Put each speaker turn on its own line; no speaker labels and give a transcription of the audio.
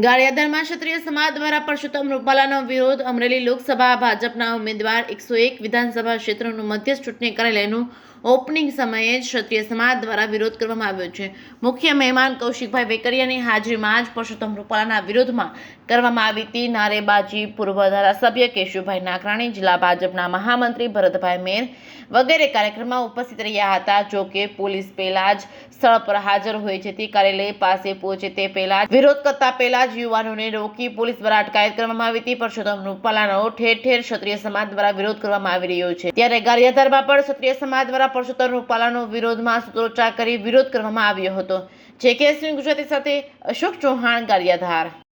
ગારિયાધારમાં ક્ષત્રિય સમાજ દ્વારા પરસોત્તમ રૂપાલાનો વિરોધ. અમરેલી લોકસભા ભાજપના ઉમેદવાર 101 વિધાનસભા ક્ષેત્રનું મધ્યસ્થ ચૂંટણી કાર્યાલયનું ઓપનિંગ સમયે જ ક્ષત્રિય સમાજ દ્વારા વિરોધ કરવામાં આવ્યો છે. મુખ્ય મહેમાન કૌશિકભાઈ વેકરિયાની હાજરીમાં જ પરસોત્તમ રૂપાલાના વિરોધમાં કરવામાં આવી હતી નારેબાજી. પૂર્વ ધારાસભ્ય કેશુભાઈ નાકરાણી, જિલ્લા ભાજપના મહામંત્રી ભરતભાઈ મેર વગેરે કાર્યક્રમમાં ઉપસ્થિત રહ્યા હતા. જો કે પોલીસ પહેલા જ સ્થળ પર હાજર હોય છે. કાર્યાલય પાસે પહોંચે તે પહેલા વિરોધ કરતા પહેલા જ યુવાનોને રોકી પોલીસ દ્વારા અટકાયત કરવામાં આવી હતી. પરસોત્તમ રૂપાલાનો ઠેર ઠેર ક્ષત્રિય સમાજ દ્વારા વિરોધ કરવામાં આવી રહ્યો છે. ત્યારે ગારિયાધારમાં પણ ક્ષત્રિય સમાજ દ્વારા પરસોત્તમ રૂપાલાનો વિરોધમાં સૂત્રોચ્ચાર કરી વિરોધ કરવામાં આવ્યો હતો. JK ગુજરાતી સાથે અશોક ચૌહાણ, ગારિયાધાર.